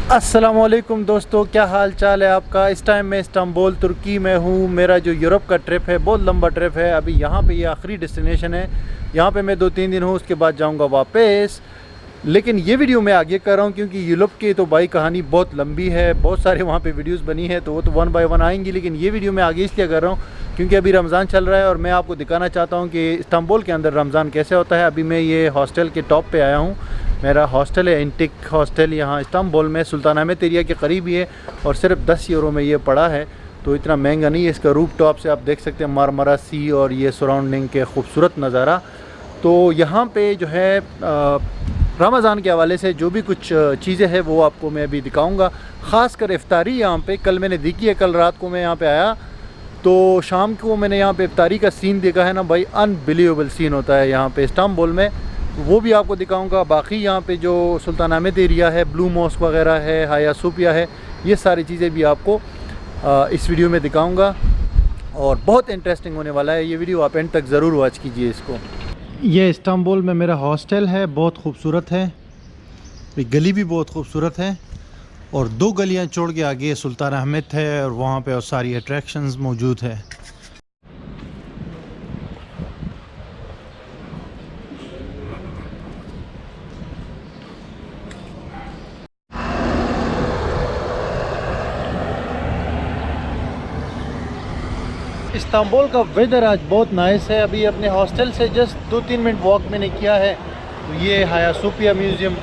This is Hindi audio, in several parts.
अस्सलामुअलैकुम दोस्तों, क्या हाल चाल है आपका। इस टाइम मैं इस्तांबुल तुर्की में हूँ। मेरा जो यूरोप का ट्रिप है बहुत लंबा ट्रिप है। अभी यहाँ पे ये आखिरी डेस्टिनेशन है। यहाँ पे मैं 2-3 दिन हूँ, उसके बाद जाऊँगा वापस। लेकिन ये वीडियो मैं आगे कर रहा हूँ क्योंकि यूरोप की तो भाई कहानी बहुत लंबी है, बहुत सारे वहाँ पे वीडियोस बनी है, तो वो तो वन बाय वन आएंगी। लेकिन ये वीडियो मैं आगे इसलिए कर रहा हूँ क्योंकि अभी रमज़ान चल रहा है और मैं आपको दिखाना चाहता हूँ कि इस्तांबुल के अंदर रमज़ान कैसे होता है। अभी मैं ये हॉस्टल के टॉप पे आया हूँ। मेरा हॉस्टल है इंटिक हॉस्टल, यहाँ इस्तांबुल में सुल्तान अहमद एरिया के करीब ही है और सिर्फ 10 यूरो में ये पड़ा है, तो इतना महंगा नहीं है। इसका रूफ टॉप से आप देख सकते हैं मारमरा सी और ये सराउंडिंग के खूबसूरत नज़ारा। तो यहाँ पे जो है रमज़ान के हवाले से जो भी कुछ चीज़ें हैं वो आपको मैं अभी दिखाऊंगा। ख़ास कर इफ्तारी यहाँ पे कल मैंने देखी है। कल रात को मैं यहाँ पे आया तो शाम को मैंने यहाँ पे इफ्तारी का सीन देखा है ना भाई, अनबिलीवेबल सीन होता है यहाँ पे इस्तांबुल में, वो भी आपको दिखाऊंगा। बाकी यहाँ पे जो सुल्तान अहमद एरिया है, ब्लू मॉस्क वगैरह है, हाया सोफिया है, ये सारी चीज़ें भी आपको इस वीडियो में दिखाऊंगा और बहुत इंटरेस्टिंग होने वाला है ये वीडियो। आप एंड तक ज़रूर वॉच कीजिए इसको। ये इस्तांबुल में मेरा हॉस्टल है, बहुत खूबसूरत है। गली भी बहुत खूबसूरत है और 2 गलियां छोड़ के आगे सुल्तान अहमद है और वहाँ पे और सारी अट्रैक्शंस मौजूद है। इस्तांबुल का वेदर आज बहुत नाइस है। अभी अपने हॉस्टल से जस्ट 2-3 मिनट वॉक मैंने किया है। तो ये हाया सोफिया म्यूज़ियम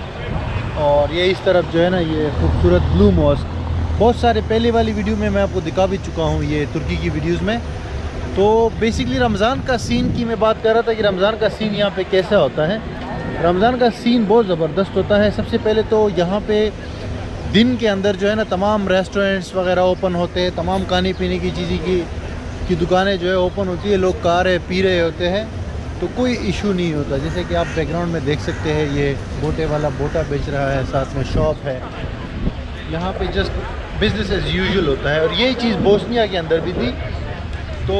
और ये इस तरफ जो है ना ये खूबसूरत ब्लू मॉस्क। बहुत सारे पहले वाली वीडियो में मैं आपको दिखा भी चुका हूँ ये तुर्की की वीडियोस में। तो बेसिकली रमज़ान का सीन की मैं बात कर रहा था कि रमज़ान का सीन यहाँ पे कैसा होता है। रमज़ान का सीन बहुत ज़बरदस्त होता है। सबसे पहले तो यहाँ पे दिन के अंदर जो है ना तमाम रेस्टोरेंट्स वगैरह ओपन होते हैं, तमाम खाने पीने की चीज़ें की दुकानें जो है ओपन होती है, लोग खा रहे पी रहे होते हैं, तो कोई इशू नहीं होता। जैसे कि आप बैकग्राउंड में देख सकते हैं ये बोटे वाला बोटा बेच रहा है, साथ में शॉप है। यहाँ पे जस्ट बिजनेस एज यूजुअल होता है और यही चीज़ बोस्निया के अंदर भी थी। तो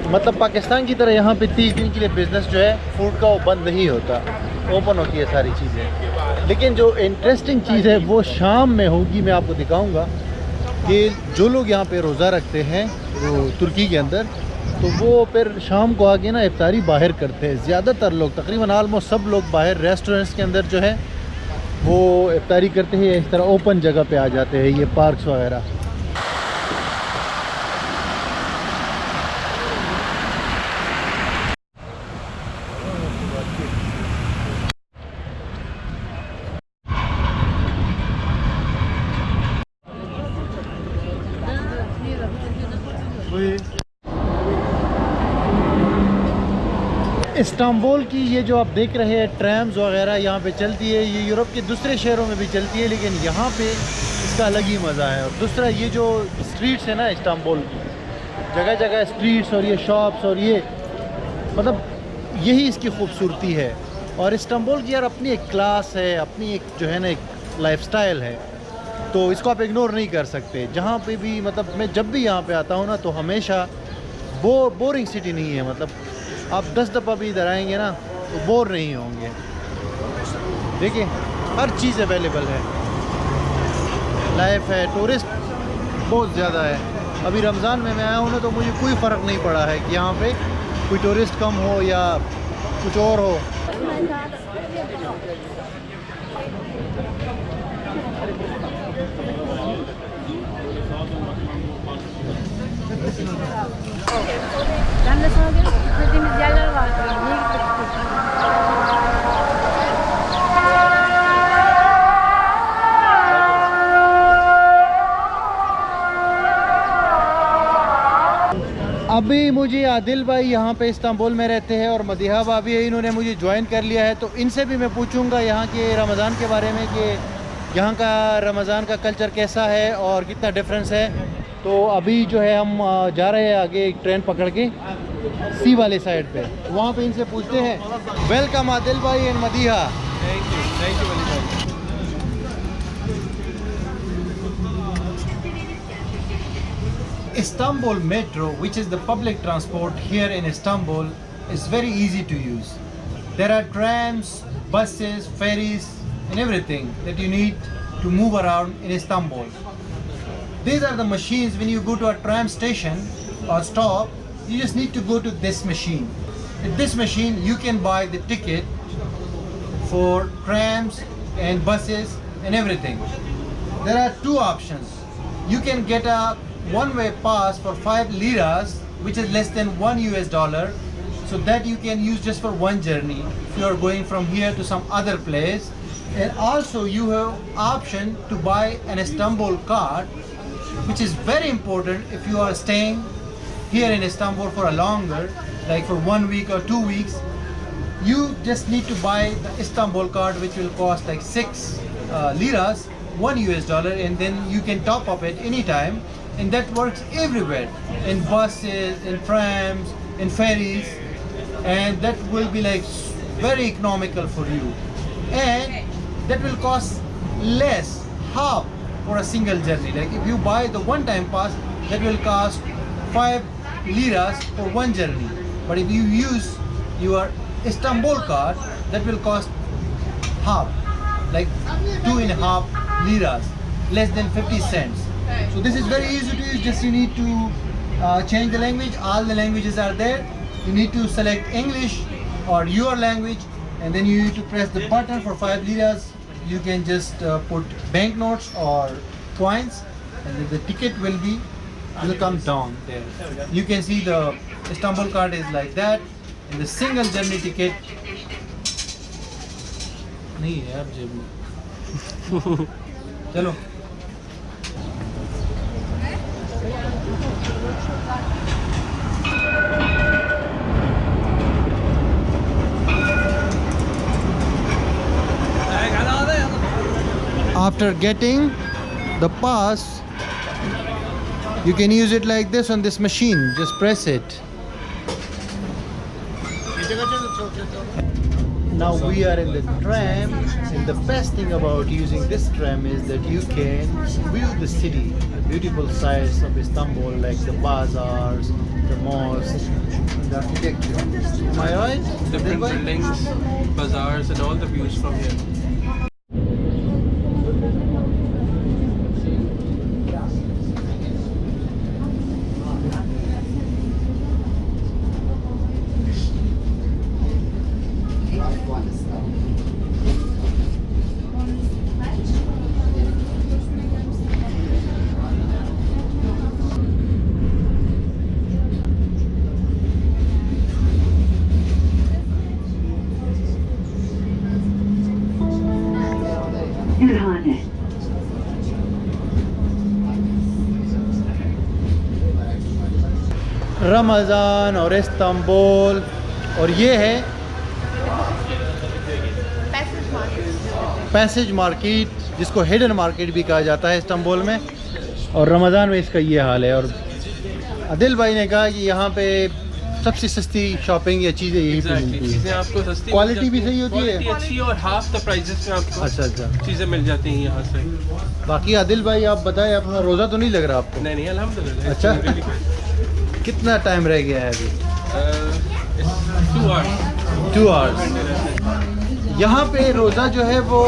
मतलब पाकिस्तान की तरह यहाँ पे 30 दिन के लिए बिज़नेस जो है फूड का वो बंद नहीं होता, ओपन होती है सारी चीज़ें। लेकिन जो इंटरेस्टिंग चीज़ है वो शाम में होगी, मैं आपको दिखाऊँगा कि जो लोग यहाँ पे रोज़ा रखते हैं वो तुर्की के अंदर, तो वो फिर शाम को आके ना इफ्तारी बाहर करते हैं। ज़्यादातर लोग तकरीबन आलमोस्ट सब लोग बाहर रेस्टोरेंट्स के अंदर जो है वो इफ्तारी करते हैं, इस तरह ओपन जगह पे आ जाते हैं, ये पार्क्स वगैरह। इस्तांबुल की ये जो आप देख रहे हैं ट्रैम्स वगैरह यहाँ पे चलती है, ये यूरोप के दूसरे शहरों में भी चलती है, लेकिन यहाँ पे इसका अलग ही मज़ा है। और दूसरा ये जो स्ट्रीट्स है ना इस्तांबुल की, जगह जगह स्ट्रीट्स और ये शॉप्स और ये मतलब यही इसकी खूबसूरती है। और इस्तांबुल की यार अपनी एक क्लास है, अपनी एक जो है ना एक लाइफस्टाइल है, तो इसको आप इग्नोर नहीं कर सकते। जहाँ पे भी मतलब मैं जब भी यहाँ पे आता हूँ ना तो हमेशा बोरिंग सिटी नहीं है। मतलब आप 10 दफ़ा भी इधर आएंगे ना तो बोर नहीं होंगे। देखिए हर चीज़ अवेलेबल है, लाइफ है, टूरिस्ट बहुत ज़्यादा है। अभी रमज़ान में मैं आया हूँ ना तो मुझे कोई फ़र्क नहीं पड़ा है कि यहाँ पे कोई टूरिस्ट कम हो या कुछ और हो। Ben de sana diyorum ki gitmediğimiz yerler var. Niye gitmek istiyorsun? अभी मुझे आदिल भाई यहाँ पे इस्तांबुल में रहते हैं और मदीहा भाभी है, इन्होंने मुझे ज्वाइन कर लिया है। तो इनसे भी मैं पूछूंगा यहाँ के रमज़ान के बारे में कि यहाँ का रमज़ान का कल्चर कैसा है और कितना डिफरेंस है। तो अभी जो है हम जा रहे हैं आगे एक ट्रेन पकड़ के सी वाले साइड पे, वहाँ पे इनसे पूछते हैं। वेलकम आदिल भाई एंड मदीहा। थैंक यू वली भाई। Istanbul Metro, which is the public transport here in Istanbul, is very easy to use. There are trams, buses, ferries and everything that you need to move around in Istanbul. These are the machines. When you go to a tram station or stop, you just need to go to this machine. With this machine, you can buy the ticket for trams and buses and everything. There are two options. You can get a one-way pass for 5 liras, which is less than $1, so that you can use just for one journey if you are going from here to some other place. And also you have option to buy an Istanbul card, which is very important if you are staying here in Istanbul for a longer, like for 1 week or 2 weeks. You just need to buy the Istanbul card, which will cost like 6 liras, $1, and then you can top up it anytime, and that works everywhere, in buses, in trams, in ferries, and that will be like very economical for you, and that will cost less, half for a single journey. Like if you buy the one-time pass, that will cost 5 liras for one journey, but if you use your Istanbul card, that will cost half, like 2.5 liras, less than 50 cents. So this is very easy to use. Just you need to change the language. All the languages are there. You need to select English or your language, and then you need to press the button. For 5 liras you can just put banknotes or coins, and then the ticket will come down there. You can see the Istanbul card is like that, and the single journey ticket नहीं है यार जेब में चलो After getting the pass, you can use it like this on this machine. Just press it. Now we are in the tram, and the best thing about using this tram is that you can view the city, the beautiful sights of Istanbul, like the bazaars, the mosques, the architecture. Am I right? Different buildings, bazaars, and all the views from here. Gülhane. Ramzan और इस्तांबुल, और ये है पैसेज मार्केट, जिसको हिडन मार्केट भी कहा जाता है इस्तांबुल में, और रमज़ान में इसका ये हाल है। और आदिल भाई ने कहा कि यहाँ पे सबसे सस्ती शॉपिंग या चीज़ें यही पे मिलती है। चीज़ें आपको सस्ती, क्वालिटी भी सही होती है, क्वालिटी अच्छी, और हाफ द प्राइसेस में आपको अच्छा चीज़ें मिल जाती हैं यहाँ से। बाकी आदिल भाई आप बताएं, अपना रोज़ा तो नहीं लग रहा आपको? नहीं अल्हम्दुलिल्लाह। अच्छा कितना टाइम रह गया है अभी? 2 आवर्स। यहाँ पे रोज़ा जो है वो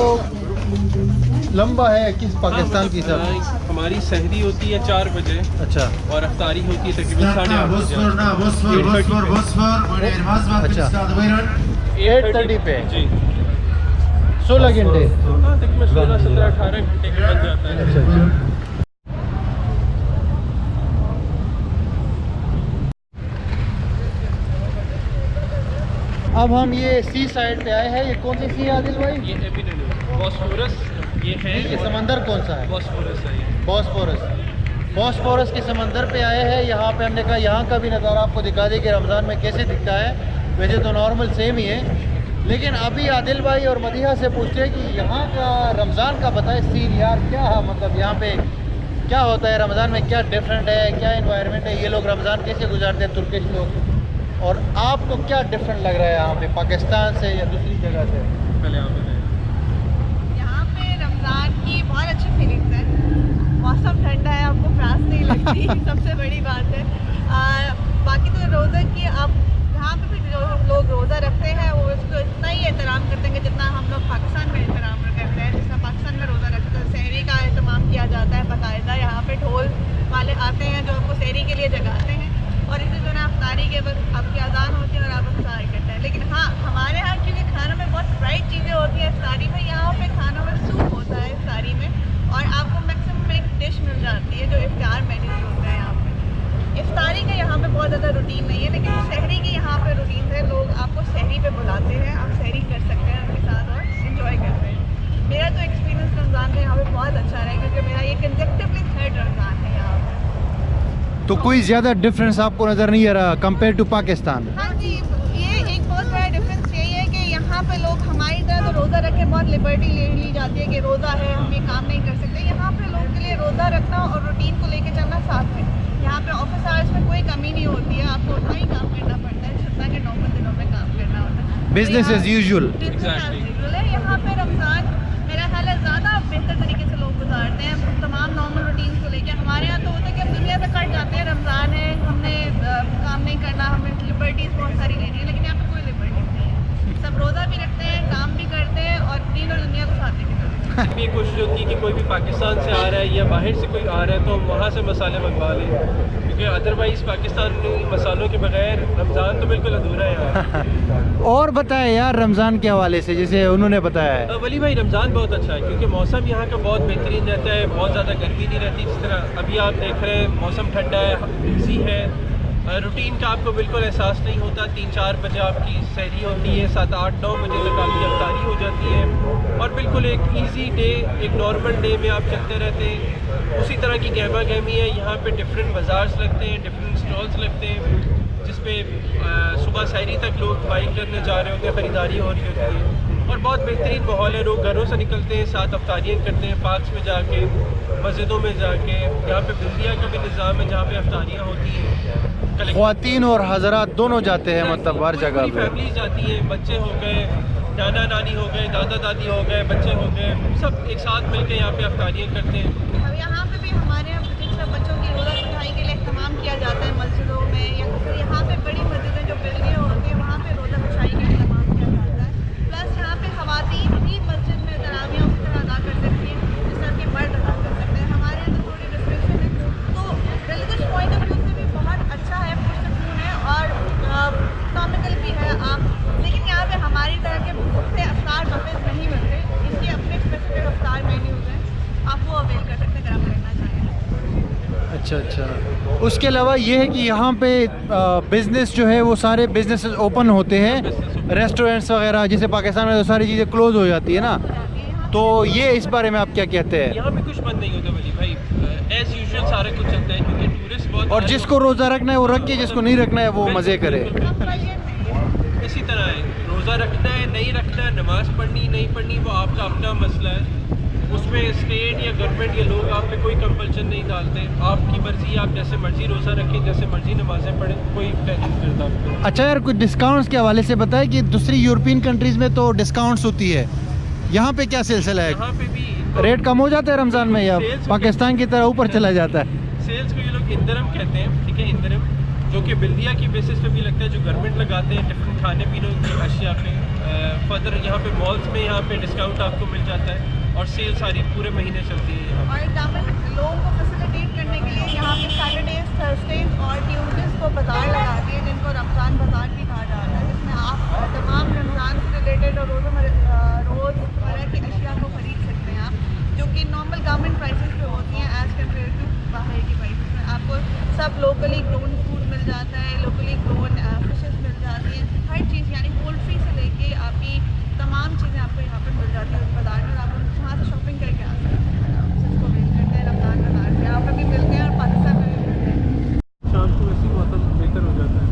लंबा है किस पाकिस्तान की तरफ? हमारी सहरी होती है 4 बजे, अच्छा, और अफ्तारी होती है तकरीबन 8:30 बजे। अच्छा 8:30 पे जी 16 घंटे। हाँ, तकरीबन 16, 17, 18 घंटे के बन जाता है। अच्छा। अब हम ये सी साइड पे आए हैं। ये कौन सी सी है आदिल भाई? ये बॉस्फोरस, ये है। ये समंदर कौन सा है? बॉस्फोरस है ये। बॉस्फोरस के समंदर पे आए हैं। यहाँ पे हमने कहा यहाँ का भी नज़ारा आपको दिखा दें कि रमज़ान में कैसे दिखता है। वैसे तो नॉर्मल सेम ही है, लेकिन अभी आदिल भाई और मदीहा से पूछते हैं कि यहाँ का रमज़ान का बताए सीन यार, क्या है मतलब यहाँ पे क्या होता है रमज़ान में, क्या डिफरेंट है, क्या इन्वायरमेंट है, ये लोग रमज़ान कैसे गुजारते हैं तुर्किश लोग, और आपको क्या डिफरेंट लग रहा है यहाँ पे पाकिस्तान से या दूसरी जगह से? पहले आप बताएं। यहाँ पे रमज़ान की बहुत अच्छी फीलिंग्स है। मौसम ठंडा है, आपको प्यास नहीं लगती सबसे बड़ी बात है। बाकी तो रोज़े की आप यहाँ पे भी जो लोग रोज़ा रखते हैं वो उसको इतना ही एहतराम करते हैं जितना हम लोग पाकिस्तान में एहतराम करते हैं। जिस तरह पाकिस्तान में रोज़ा रखते हैं, लिए जगाते हैं और इसी तरह अफ्तारी के वक्त आपकी अजान होती है और आप अफ्तार करते हैं। लेकिन हाँ, हमारे यहाँ क्योंकि खानों में बहुत फ्राइड चीज़ें होती हैं इफ्तारी में, यहाँ पे खानों में सूप होता है इफ्तारी में और आपको मैक्सिमम एक डिश मिल जाती है जो इफ्तार मेन्यूज होता है यहाँ पे। इफ्तारी का यहाँ पे बहुत ज़्यादा रूटीन नहीं है, लेकिन शहरी की यहाँ पे रूटीन है। लोग आपको शहरी पे बुलाते हैं, आप शहरी कर सकते हैं उनके साथ और इन्जॉय करते हैं। मेरा तो एक्सपीरियंस रमज़ान का यहाँ पे बहुत अच्छा रहा क्योंकि मेरा ये कंसेप्टिवली थर्ड रमज़ान है यहाँ पे। तो कोई ज़्यादा डिफरेंस आपको नज़र नहीं आ रहा कंपेयर टू पाकिस्तान? हाँ जी, ये एक बहुत बड़ा डिफरेंस यही है कि यहाँ पे लोग हमारी तरह तो रोज़ा रख के बहुत लिबर्टी ले ली जाती है कि रोज़ा है हम ये काम नहीं कर सकते। यहाँ पे लोगों के लिए रोज़ा रखना और रूटीन को लेके चलना साथ है। यहाँ पे ऑफिस आवर्स में कोई कमी नहीं होती है, आपको उतना ही काम करना पड़ता है जितना कि नॉर्मल दिनों में काम करना होता है। Business as usual. यहाँ पे रमज़ान मेरा ख्याल है ज़्यादा बेहतर तरीके से लोग गुजारते हैं तमाम नॉर्मल रूटीन को लेकर। हमारे यहाँ तो होता है कि हम दुनिया से कट जाते हैं, रमज़ान है हमने काम नहीं करना, हमें लिबर्टीज़ बहुत सारी लेनी है, लेकिन यहाँ पे कोई लिबर्टीज़ नहीं है। सब रोज़ा भी रखते हैं, काम भी करते हैं और दीन और दुनिया को साथ लेके चलते हैं। ये कोशिश होती है कि कोई भी पाकिस्तान से आ रहा है या बाहर से कोई आ रहा है तो हम वहाँ से मसाले मंगवा लें, क्योंकि अदरवाइज़ पाकिस्तानी मसालों के बगैर रमज़ान तो बिल्कुल अधूरा है यहाँ। और बताएं यार रमज़ान के हवाले से, जैसे उन्होंने बताया है। वली भाई, रमज़ान बहुत अच्छा है क्योंकि मौसम यहाँ का बहुत बेहतरीन रहता है, बहुत ज़्यादा गर्मी नहीं रहती। जिस तरह अभी आप देख रहे हैं मौसम ठंडा है, इजी है, रूटीन का आपको बिल्कुल एहसास नहीं होता। 3-4 बजे आपकी सहरी होती है, 7-8-9 बजे तक आपकी अफ्तारी हो जाती है और बिल्कुल एक इजी डे, एक नॉर्मल डे में आप चलते रहते हैं। उसी तरह की गहमा गहमी है यहाँ पे। डिफरेंट बाज़ार्स लगते हैं, डिफरेंट स्टॉल्स लगते हैं जिसपे सुबह सहरी तक लोग बाइक करने जा रहे होते हैं, ख़रीदारी हो रही होती है और बहुत बेहतरीन माहौल है। लोग घरों से निकलते हैं, साथ अफ्तारियाँ करते हैं, पार्क्स में जाके, मस्जिदों में जाके। यहाँ पे बिल्दिया का भी निज़ाम है जहाँ पे अफ्तारियाँ होती हैं। ख्वातीन और हजरात दोनों जाते हैं, मतलब हर जगह पे फैमिली जाती है, बच्चे हो गए, नाना नानी हो गए, दादा दादी हो गए, बच्चे हो गए, सब एक साथ मिलकर यहाँ पे अफ्तारियाँ करते हैं। अब यहाँ पे भी हमारे यहाँ जिस तरह बच्चों की रोज़ा रखाई के लिए इस्तेमाल किया जाता है मस्जिदों में, या फिर यहाँ पे बड़ी मस्जिदें जो बिल्डिंगें होती हैं वहाँ पे रोज़ा रखाई का इस्तेमाल किया जाता है। प्लस यहाँ पे ख़वातीन भी मस्जिद में तरावियाँ उसी तरह अदा कर सकती हैं जिस तरह के मर्द अदा कर सकते हैं। हमारे यहाँ तो थोड़ी रिस्ट्रिक्शन है, तो रिलीजियस पॉइंट ऑफ व्यू से भी बहुत अच्छा है, पुरसकून है और इकोनॉमिकल भी है। लेकिन यहाँ पे हमारी तरह के बहुत से अफ्तार मफिज नहीं मिलते, इनके अपने स्पेसिफिक अफ्तार मेन्यूज़ हैं, आप वो अवेल कर सकते हैं अगर आप करना चाहें। अच्छा अच्छा। उसके अलावा ये है कि यहाँ पे बिज़नेस जो है वो सारे बिजनेसेस ओपन होते हैं, रेस्टोरेंट्स वगैरह, जैसे पाकिस्तान में तो सारी चीज़ें क्लोज हो जाती है ना, तो ये इस बारे में आप क्या कहते हैं? यहाँ पे कुछ बंद नहीं होता वली भाई, एज यूजुअल सारा कुछ चलता है क्योंकि टूरिस्ट बहुत। और जिसको रोज़ा रखना है वो रखे, जिसको नहीं रखना है वो मज़े करे। इसी तरह है, रोज़ा रखना है नहीं रखना है, नमाज़ पढ़नी नहीं पढ़नी, वो आपका अपना मसला है। उसमें स्टेट या गवर्नमेंट या लोग आप पे कोई कंपल्शन नहीं डालते, आपकी मर्ज़ी, आप जैसे मर्ज़ी रोज़ा रखें, जैसे मर्ज़ी नमाज़ें पढ़ें, कोई टेंशन नहीं करता आपको। अच्छा यार, कुछ डिस्काउंट्स के हवाले से बताएं कि दूसरी यूरोपियन कंट्रीज़ में तो डिस्काउंट्स होती है, यहाँ पे क्या सिलसिला है? यहाँ पे भी रेट कम हो जाता है रमज़ान में या पाकिस्तान की तरह ऊपर चला जाता है? सेल्स को ये लोग इंदरम कहते हैं, ठीक है, इंदरम, जो कि बिल्दिया की बेसिस पे भी लगता है, जो गवर्नमेंट लगाते हैं डिफरेंट खाने पीने की अशिया पे। फर्दर यहाँ पे मॉल्स में यहाँ पे डिस्काउंट आपको मिल जाता है और सेल सारी पूरे महीने चलती है यहाँ और गवर्नमेंट लोगों को फैसिलिटेट करने के लिए यहाँ पे सैटरडेज, थर्सडेज और ट्यूसडेज को बाजार लगाती है, जिनको रमज़ान बाजार भी कहा जाता है, जिसमें आप तमाम रमज़ान से रिलेटेड और रोज़मर्रा की अशिया को खरीद सकते हैं आप, जो कि नॉर्मल गवर्नमेंट प्राइसेस पे होती हैं एज़ कम्पेयर टू बाहर की प्राइसेस में। आपको सब लोकली ग्रोन फूड मिल जाता है, लोकली ग्रोन फिशेस मिल जाती हैं, हर चीज़ यानी पोल्ट्री से लेके आपकी तमाम चीज़ें आपको यहाँ पर मिल जाती है उस बाज़ार में, और आप वहाँ से शॉपिंग करके आ सकते हैं। जिसको वेल करते हैं रमज़ान बाज़ार से, यहाँ पर भी मिलते हैं और पाकिस्तान में भी मिलते हैं। शाम को वैसे मौसम बेहतर हो जाता है।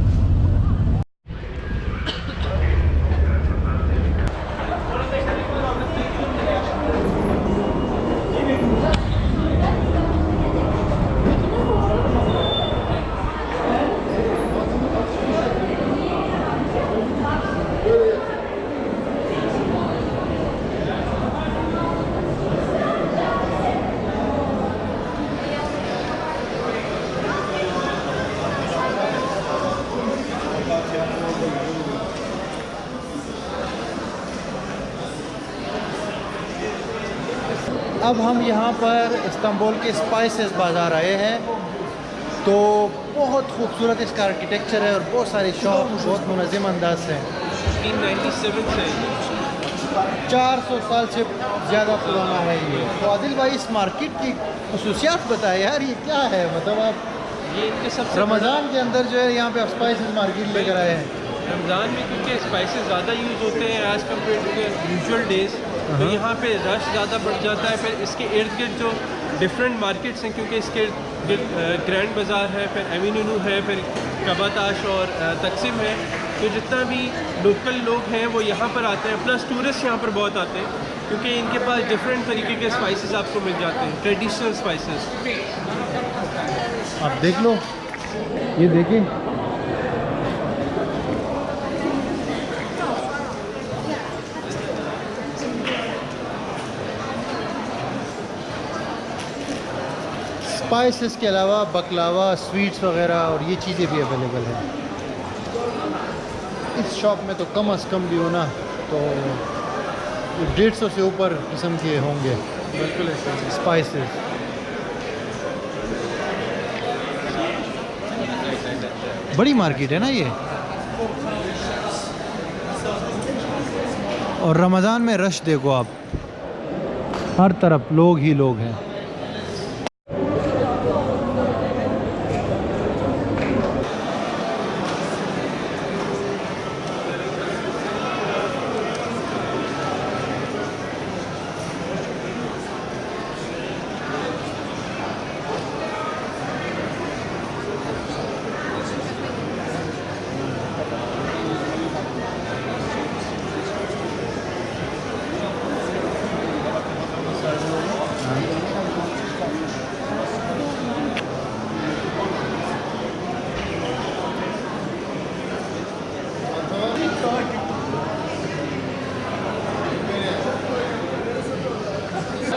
अब हम यहाँ पर इस्तांबुल के स्पाइसेस बाज़ार आए हैं तो बहुत खूबसूरत इसका आर्किटेक्चर है और बहुत सारे शॉप बहुत मुनज़्ज़म अंदाज से हैं। 1897 से है। 400 साल से ज़्यादा पुराना है ये। तो आदिल भाई इस मार्केट की खसूसियात बताए यार, ये क्या है? मतलब आप ये इनके सबसे रमज़ान के अंदर जो है यहाँ पे आप स्पाइसेस मार्केट लेकर आए हैं। रमज़ान में क्योंकि स्पाइसेस ज़्यादा यूज़ होते हैं as compared to usual days, तो यहाँ पे रश ज़्यादा बढ़ जाता है। फिर इसके इर्द गिर्द जो डिफरेंट मार्केट्स हैं, क्योंकि इसके ग्रैंड बाज़ार है, फिर एवेन्यू है, फिर कबाताश और तकसीम है, तो जितना भी लोकल लोग हैं वो यहाँ पर आते हैं। प्लस टूरिस्ट यहाँ पर बहुत आते हैं क्योंकि इनके पास डिफरेंट तरीके के स्पाइसेस आपको मिल जाते हैं, ट्रेडिशनल स्पाइसेस। आप देख लो, ये देखें, स्पाइसेस के अलावा बकलावा, स्वीट्स वगैरह और ये चीज़ें भी अवेलेबल हैं। इस शॉप में तो कम अज़ कम भी होना तो 150 से ऊपर किस्म के होंगे। बिल्कुल ऐसे स्पाइसेस बड़ी मार्केट है ना ये, और रमज़ान में रश देखो आप, हर तरफ लोग ही लोग हैं।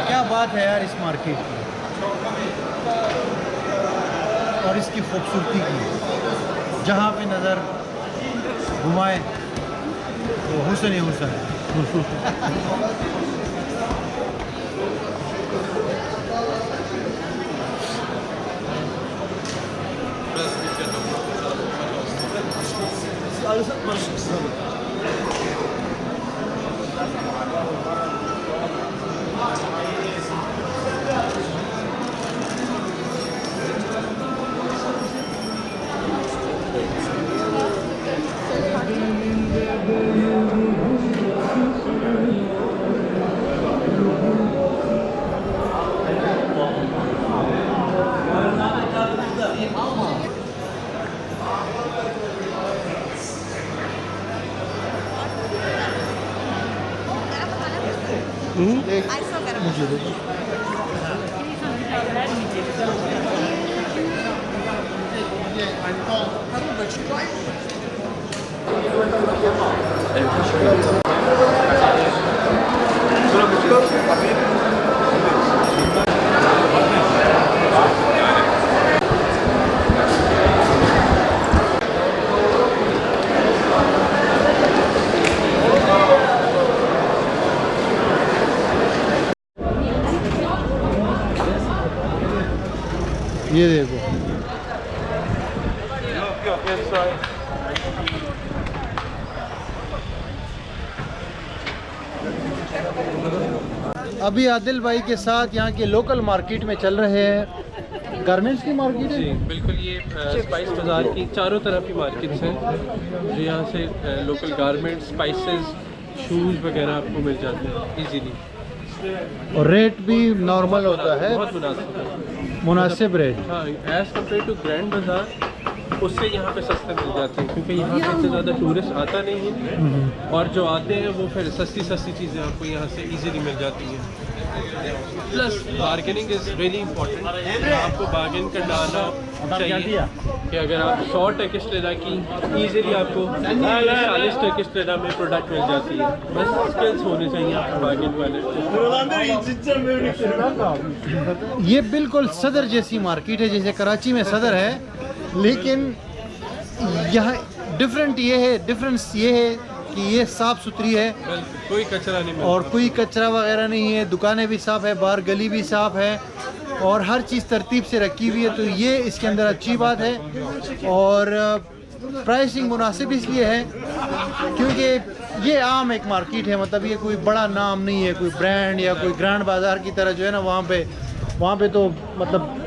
क्या बात है यार इस मार्केट की और इसकी खूबसूरती की। जहाँ पे नज़र घुमाए तो हुस्न ही हुस्न। मुझे दो। ये देखो, अभी आदिल भाई के साथ यहाँ के लोकल मार्केट में चल रहे हैं। गारमेंट्स की मार्केट जी है। बिल्कुल, ये स्पाइस बाज़ार की चारों तरफ की मार्केट्स हैं जो यहाँ से लोकल गारमेंट्स, स्पाइसेस, शूज़ वगैरह आपको मिल जाते हैं इजीली, और रेट भी नॉर्मल होता है, बहुत मुनासिब है, मुनासिब रेट। हाँ, एज़ कम्पेयर टू ग्रैंड बाज़ार उससे यहाँ पे सस्ते मिल जाते हैं क्योंकि यहाँ पे इतने ज़्यादा टूरिस्ट आता नहीं है, और जो आते हैं वो फिर सस्ती सस्ती चीज़ें आपको यहाँ से इजीली मिल जाती हैं। Plus bargaining is really important, आपको बार्गेन करना आना चाहिए कि अगर आप 100 टर्किश लिरा की इजीली आपको 40 टर्किश लिरा में प्रोडक्ट मिल जाती है। बस स्किल्स होने चाहिए आपको बार्गेन वाले। ये बिल्कुल सदर जैसी मार्केट है, जैसे कराची में सदर है, लेकिन यहाँ डिफरेंस ये है कि ये साफ़ सुथरी है, कोई कचरा नहीं मिलता और कोई कचरा वगैरह नहीं है, दुकानें भी साफ़ है, बाहर गली भी साफ़ है, और हर चीज़ तरतीब से रखी हुई है, तो ये इसके अंदर अच्छी बात है। और प्राइसिंग मुनासिब इसलिए है क्योंकि ये आम एक मार्केट है, मतलब ये कोई बड़ा नाम नहीं है, कोई ब्रांड या कोई ग्रैंड बाज़ार की तरह जो है ना, वहाँ पे तो मतलब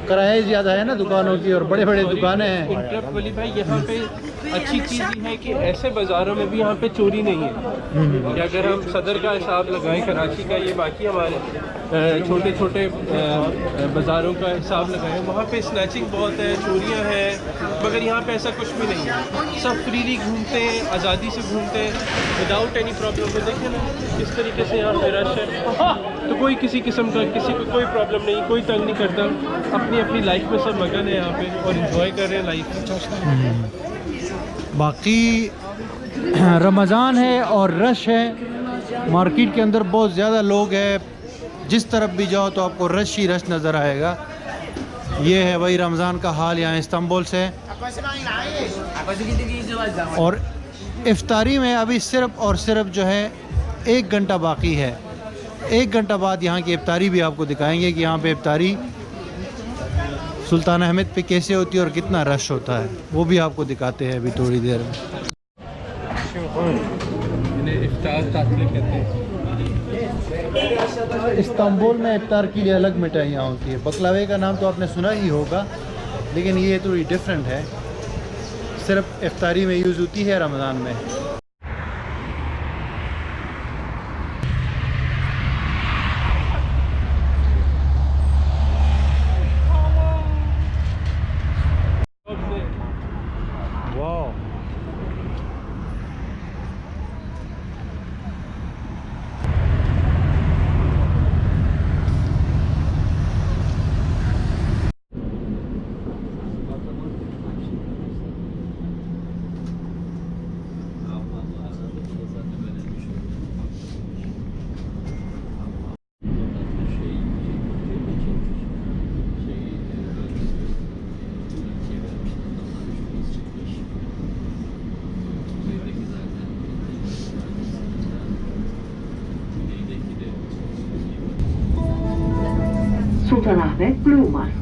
किराए ज़्यादा है ना दुकानों की, और बड़े बड़े दुकानें हैं। इंटरप्ट वली भाई, यहाँ पे अच्छी चीज़ ये है कि ऐसे बाज़ारों में भी यहाँ पे चोरी नहीं है। या अगर हम सदर का हिसाब लगाएं, कराची का, ये बाकी हमारे छोटे छोटे बाज़ारों का हिसाब लगाएं, वहाँ पे स्नैचिंग बहुत है, चोरियाँ हैं, मगर यहाँ पे ऐसा कुछ भी नहीं है। सब फ्रीली घूमते हैं, आज़ादी से घूमते हैं, विदाउट एनी प्रॉब्लम। तो देखें ना किस तरीके से यहाँ पे रश है, तो कोई किसी किस्म का किसी को कोई प्रॉब्लम नहीं, कोई तंग नहीं करता, अपनी अपनी लाइफ में सब मगन है यहाँ पे और इन्जॉय कर रहे हैं लाइफ। बाकी रमज़ान है और रश है, मार्केट के अंदर बहुत ज़्यादा लोग हैं, जिस तरफ भी जाओ तो आपको रश ही रश नज़र आएगा। ये है वही रमज़ान का हाल यहाँ इस्तांबुल से। और इफ्तारी में अभी सिर्फ़ और सिर्फ जो है 1 घंटा बाकी है। 1 घंटा बाद यहाँ की इफ्तारी भी आपको दिखाएंगे कि यहाँ पे इफ्तारी सुल्तान अहमद पे कैसे होती है और कितना रश होता है, वो भी आपको दिखाते हैं अभी थोड़ी देर में। इफ्तार तातले कहते हैं। इस्तांबुल में इफ्तार के लिए अलग मिठाइयाँ होती है। बकलावे का नाम तो आपने सुना ही होगा, लेकिन ये थोड़ी डिफरेंट है, सिर्फ इफ्तारी में यूज़ होती है रमज़ान में। Sultanahmet Blue Mosque.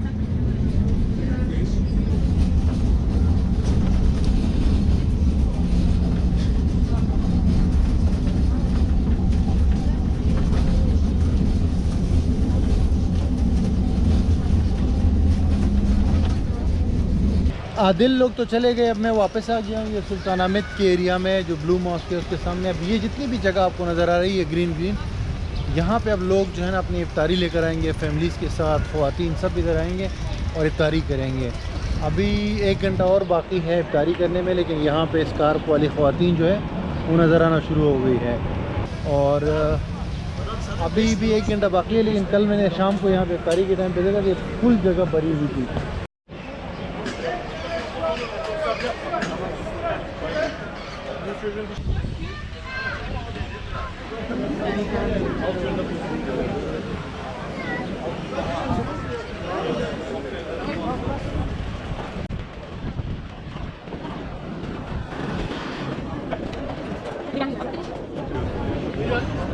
आदिल लोग तो चले गए, अब मैं वापस आ गया हूँ ये सुल्तान अहमद के एरिया में, जो ब्लू मॉस्क है उसके सामने। अब ये जितनी भी जगह आपको नज़र आ रही है ग्रीन ग्रीन, यहाँ पे अब लोग जो है ना अपनी इफ्तारी लेकर आएंगे, फैमिलीज़ के साथ, ख़वातीन सब इधर आएंगे और इफ्तारी करेंगे। अभी 1 घंटा और बाकी है इफ्तारी करने में, लेकिन यहाँ पे स्कार्फ वाली ख़वातीन जो है वो नज़र आना शुरू हो गई है। और अभी भी 1 घंटा बाकी है, लेकिन कल मैंने शाम को यहाँ पे इफ्तारी के टाइम पे देखा कि फुल जगह भरी हुई थी।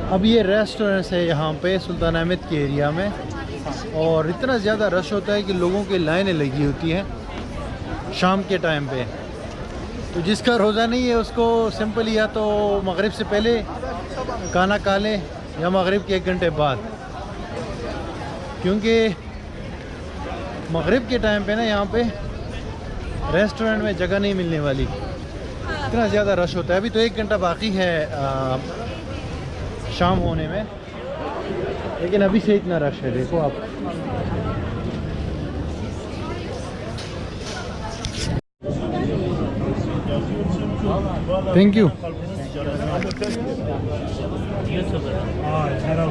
अब ये रेस्टोरेंट्स है यहाँ पे सुल्तान अहमद के एरिया में, और इतना ज़्यादा रश होता है कि लोगों की लाइनें लगी होती हैं शाम के टाइम पे। तो जिसका रोज़ा नहीं है उसको सिंपल या तो मगरिब से पहले खाना खा लें या मगरिब के 1 घंटे बाद, क्योंकि मगरिब के टाइम पे ना यहाँ पे रेस्टोरेंट में जगह नहीं मिलने वाली, इतना ज़्यादा रश होता है। अभी तो 1 घंटा बाकी है शाम होने में, लेकिन अभी से इतना रश है, देखो आप। Thank you.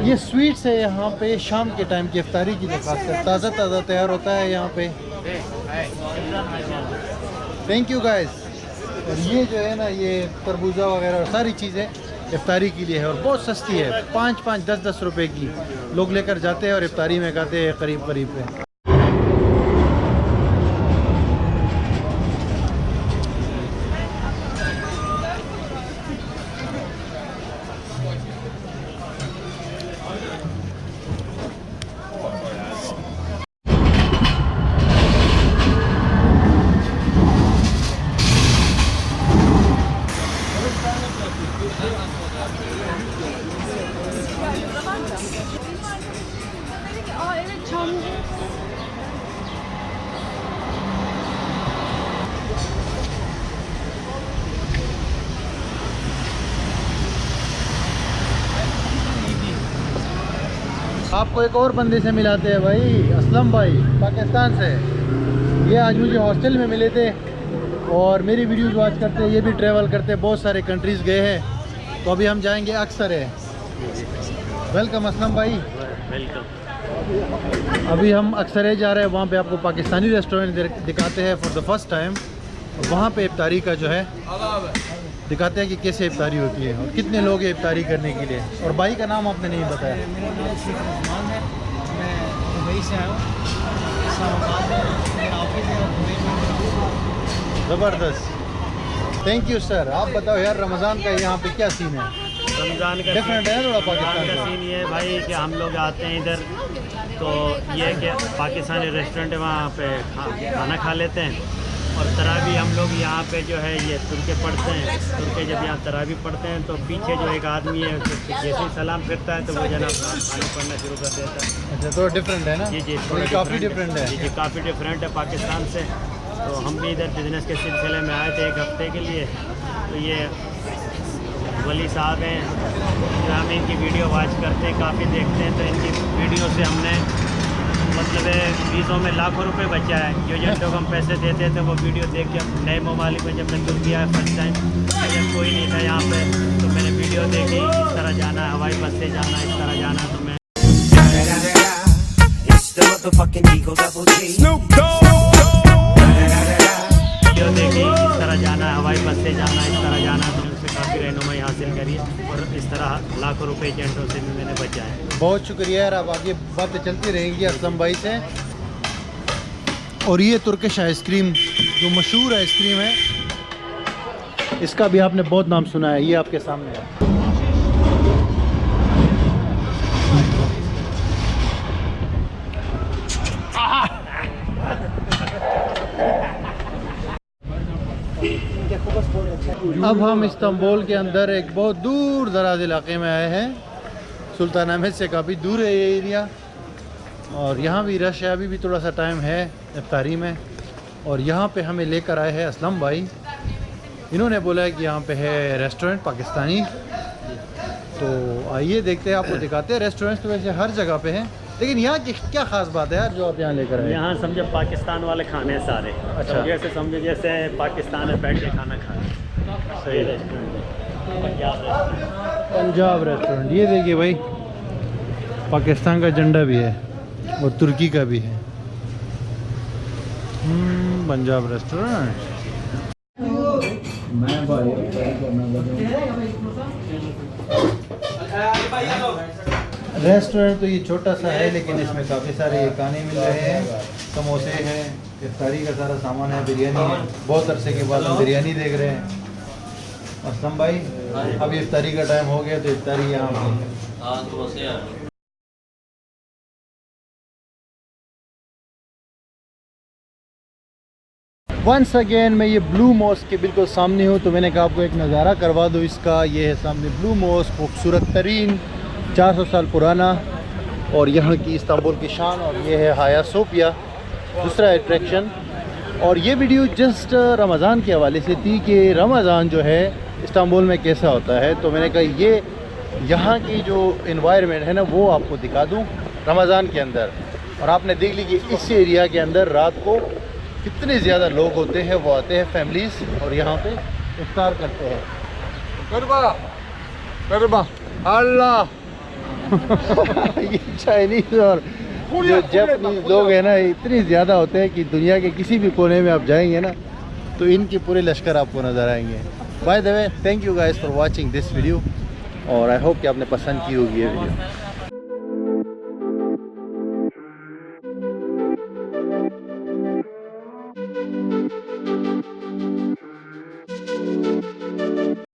ये स्वीट्स है यहाँ पे शाम के टाइम की इफ्तारी की जो खासकर ताज़ा ताज़ा तैयार होता है यहाँ पे। Thank you guys. और ये जो है ना, ये तरबूजा वगैरह सारी चीज़ें इफ्तारी के लिए है, और बहुत सस्ती है, 5-5, 10-10 रुपए की लोग लेकर जाते हैं और इफ्तारी में खाते हैं करीब करीब पे। आपको एक और बंदे से मिलाते हैं भाई, असलम भाई पाकिस्तान से। ये आज मुझे हॉस्टल में मिले थे और मेरी वीडियोस वॉच करते हैं। ये भी ट्रैवल करते हैं, बहुत सारे कंट्रीज़ गए हैं। तो अभी हम जाएंगे अक्सर है। वेलकम असलम भाई। वेलकम। अभी हम अक्सर जा रहे हैं, वहाँ पे आपको पाकिस्तानी रेस्टोरेंट दिखाते हैं फॉर द फर्स्ट टाइम। और वहाँ पे इफ्तारी का जो है दिखाते हैं कि कैसे इफ्तारी होती है और कितने लोग हैं इफ्तारी करने के लिए। और भाई का नाम आपने नहीं बताया। मेरा नाम शेख उस्मान है, मैं दुबई से आया हूँ। इस्लामाबाद में मेरा ऑफिस है और दुबई में। ज़बरदस्त, थैंक यू सर। आप बताओ यार, रमज़ान का यहाँ पे क्या सीन है? रमज़ान का डिफरेंट है थोड़ा पाकिस्तान का सीन ये है भाई कि हम लोग आते हैं इधर, तो ये है कि पाकिस्तानी रेस्टोरेंट है, वहाँ पे खाना खा लेते हैं। और तरावी हम लोग यहाँ पे जो है ये तुर्के पढ़ते हैं। तुर्के जब यहाँ तरावी पढ़ते हैं तो पीछे जो एक आदमी है जैसे ही सलाम फिरता है तो वो जनाब खाना पढ़ना शुरू कर देता है। अच्छा, तो डिफरेंट है ना? जी जी, काफ़ी डिफरेंट है। जी काफ़ी डिफरेंट है पाकिस्तान से। तो हम भी इधर बिज़नेस के सिलसिले में आए थे 1 हफ्ते के लिए। तो ये वली साहब हैं, जो हम इनकी वीडियो वॉच करते हैं, काफ़ी देखते हैं। तो इनकी वीडियो से हमने मतलब वीज़ों में लाखों रुपए बचा है। जो एजेंटों को हम पैसे देते थे वो वीडियो देख के नए ममालिक में जब मैं तुर्की आया फर्स्ट टाइम, जब कोई नहीं था यहाँ पे, तो मैंने वीडियो देखी इस तरह जाना है, हवाई बस से जाना है, इस तरह जाना है। तो मैं वीडियो देखी इस तरह जाना है, हवाई बस से जाना है, इस तरह जाना है। तो उनसे काफ़ी रहनुमाई हासिल करी और इस तरह लाखों रुपए एजेंटों से भी मैंने बचाए। बहुत शुक्रिया यार, अब आगे बातें चलती रहेंगी असलम भाई से। और ये तुर्किश आइसक्रीम जो मशहूर आइसक्रीम है, इसका भी आपने बहुत नाम सुना है। ये आपके सामने है। अब हम इस्तांबुल के अंदर एक बहुत दूर दराज इलाके में आए हैं। सुल्तान अहमद से काफ़ी दूर है ये एरिया। और यहाँ भी रश है, अभी भी थोड़ा सा टाइम है इफ्तारी में। और यहाँ पे हमें लेकर आए हैं असलम भाई। इन्होंने बोला है कि यहाँ पे है रेस्टोरेंट पाकिस्तानी। तो आइए देखते हैं, आपको दिखाते हैं। रेस्टोरेंट्स तो वैसे हर जगह पे हैं, लेकिन यहाँ की क्या ख़ास बात है यार जो आप यहाँ लेकर आए? यहाँ समझो पाकिस्तान वाले खाने हैं सारे। अच्छा। जैसे समझो जैसे पाकिस्तान में बैठ के खाना खाना। सही है। पंजाब रेस्टोरेंट। पंजाब रेस्टोरेंट, ये देखिए भाई, पाकिस्तान का झंडा भी है और तुर्की का भी है। पंजाब रेस्टोरेंट। रेस्टोरेंट तो ये छोटा सा है, लेकिन इसमें काफ़ी सारे ये खाने मिल रहे हैं। समोसे हैं, इफ्तारी का सारा सामान है, बिरयानी है। बहुत अरसे के बाद हम बिरयानी देख रहे हैं। असलम भाई, अभी इफ्तारी का टाइम हो गया तो इफ्तारी यहाँ पे। वंस अगेन मैं ये ब्लू मॉस्क के बिल्कुल सामने हूँ, तो मैंने कहा आपको एक नज़ारा करवा दूँ इसका। ये है सामने ब्लू मॉस्क, खूबसूरत तरीन, 400 साल पुराना और यहाँ की इस्तांबुल की शान। और ये है हाया सोफिया, दूसरा अट्रैक्शन। और ये वीडियो जस्ट रमज़ान के हवाले से थी कि रमज़ान जो है इस्तांबुल में कैसा होता है। तो मैंने कहा ये यहाँ की जो इन्वायरमेंट है ना, वो आपको दिखा दूँ रमज़ान के अंदर। और आपने देख ली कि इस एरिया के अंदर रात को कितने ज़्यादा लोग होते हैं। वो आते हैं फैमिलीज़ और यहाँ पे इफ्तार करते हैं। करबा अल्लाह ये चाइनीज़ और जो जापानीज़ लोग हैं ना, इतनी ज़्यादा होते हैं कि दुनिया के किसी भी कोने में आप जाएंगे ना, तो इनके पूरे लश्कर आपको नज़र आएंगे। By the way, thank you guys for watching this video. और आई होप कि आपने पसंद की होगी ये वीडियो।